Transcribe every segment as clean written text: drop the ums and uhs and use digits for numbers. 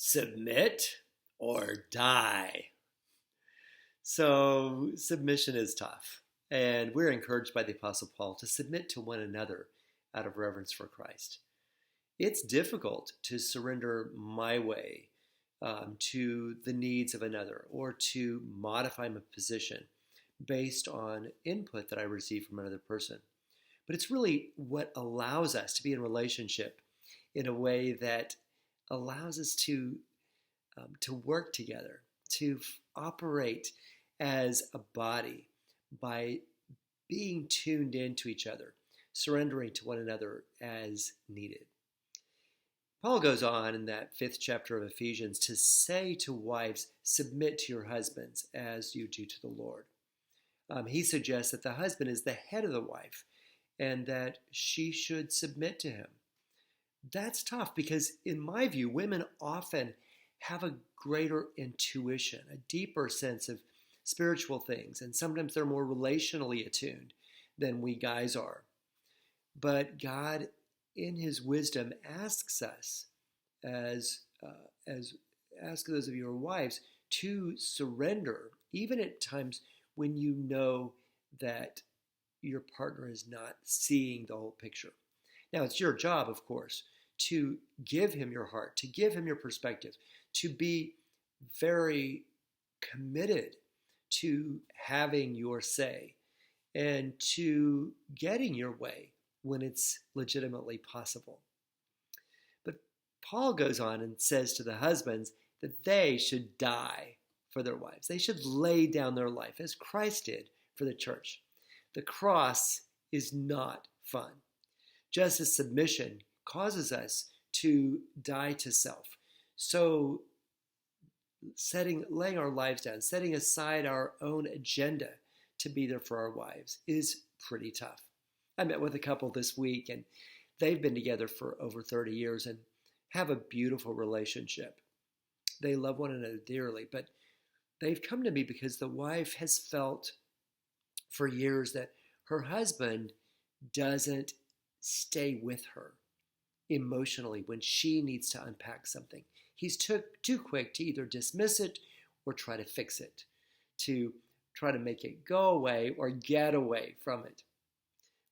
submit or die. So submission is tough. And we're encouraged by the Apostle Paul to submit to one another out of reverence for Christ. It's difficult to surrender my way to the needs of another or to modify my position based on input that I receive from another person. But it's really what allows us to be in relationship in a way that allows us to work together, to operate as a body by being tuned into each other, surrendering to one another as needed. Paul goes on in that 5th chapter of Ephesians to say to wives, submit to your husbands as you do to the Lord. He suggests that the husband is the head of the wife and that she should submit to him. That's tough because, in my view, women often have a greater intuition, a deeper sense of spiritual things, and sometimes they're more relationally attuned than we guys are. But God, in His wisdom, asks us, as ask those of your wives, to surrender, even at times when you know that your partner is not seeing the whole picture. Now, it's your job, of course, to give him your heart, to give him your perspective, to be very committed to having your say and to getting your way when it's legitimately possible. But Paul goes on and says to the husbands that they should die for their wives. They should lay down their life as Christ did for the church. The cross is not fun. Just as submission causes us to die to self, so laying our lives down, setting aside our own agenda to be there for our wives is pretty tough. I met with a couple this week, and they've been together for over 30 years and have a beautiful relationship. They love one another dearly, but they've come to me because the wife has felt for years that her husband doesn't stay with her emotionally when she needs to unpack something. He's too quick to either dismiss it or try to fix it, to try to make it go away or get away from it.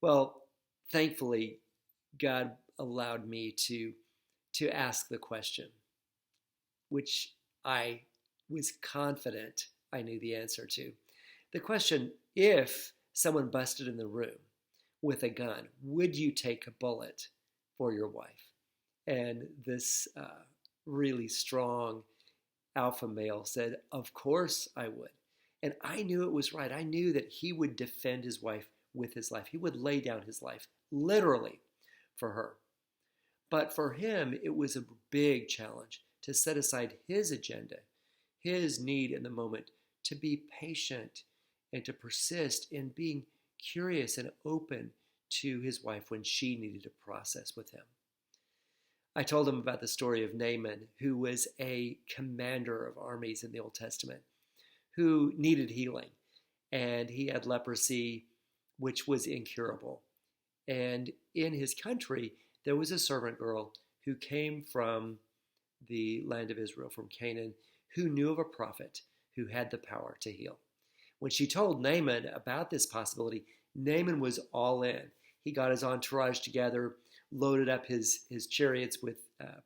Well, thankfully, God allowed me to ask the question, which I was confident I knew the answer to. The question, if someone busted in the room with a gun, would you take a bullet for your wife? And this really strong alpha male said, of course I would. And I knew it was right. I knew that he would defend his wife with his life. He would lay down his life, literally, for her. But for him, it was a big challenge to set aside his agenda, his need in the moment, to be patient and to persist in being curious and open to his wife when she needed to process with him. I told him about the story of Naaman, who was a commander of armies in the Old Testament, who needed healing. And he had leprosy, which was incurable. And in his country, there was a servant girl who came from the land of Israel, from Canaan, who knew of a prophet who had the power to heal. When she told Naaman about this possibility, Naaman was all in. He got his entourage together, loaded up his chariots with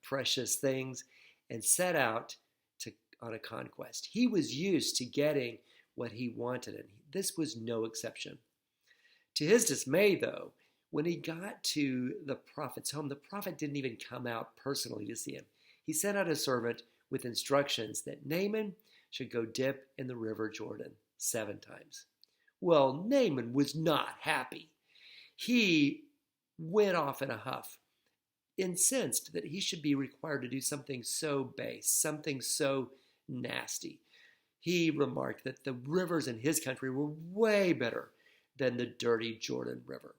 precious things, and set out on a conquest. He was used to getting what he wanted, and this was no exception. To his dismay, though, when he got to the prophet's home, the prophet didn't even come out personally to see him. He sent out a servant with instructions that Naaman should go dip in the river Jordan 7 times. Well, Naaman was not happy. He went off in a huff, incensed that he should be required to do something so base, something so nasty. He remarked that the rivers in his country were way better than the dirty Jordan River.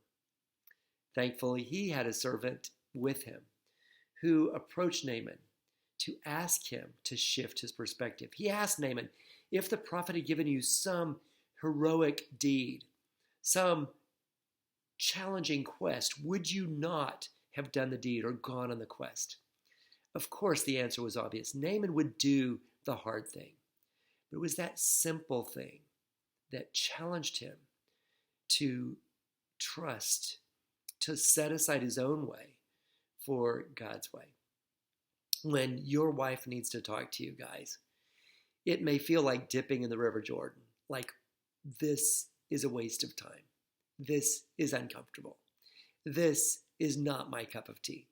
Thankfully, he had a servant with him who approached Naaman to ask him to shift his perspective. He asked Naaman if the prophet had given you some heroic deed, some challenging quest, would you not have done the deed or gone on the quest? Of course, the answer was obvious. Naaman would do the hard thing. But it was that simple thing that challenged him to trust, to set aside his own way for God's way. When your wife needs to talk to you, guys, it may feel like dipping in the River Jordan, like this is a waste of time. This is uncomfortable. This is not my cup of tea.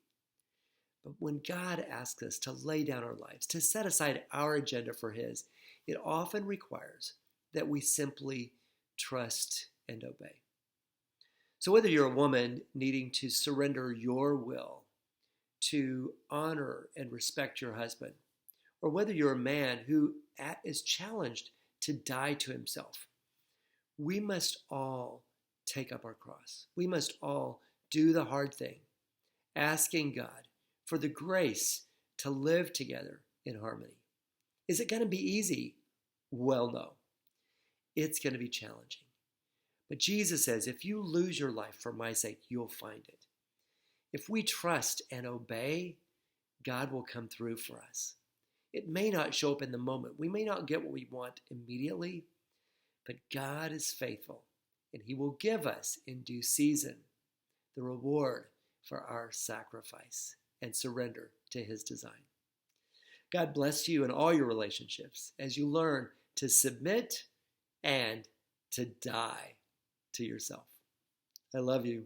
But when God asks us to lay down our lives, to set aside our agenda for His, it often requires that we simply trust and obey. So whether you're a woman needing to surrender your will to honor and respect your husband, or whether you're a man who is challenged to die to himself, we must all take up our cross. We must all do the hard thing, asking God for the grace to live together in harmony. Is it going to be easy? Well, no. It's going to be challenging. But Jesus says, if you lose your life for my sake, you'll find it. If we trust and obey, God will come through for us. It may not show up in the moment. We may not get what we want immediately, but God is faithful, and He will give us in due season the reward for our sacrifice and surrender to His design. God bless you in all your relationships as you learn to submit and to die to yourself. I love you.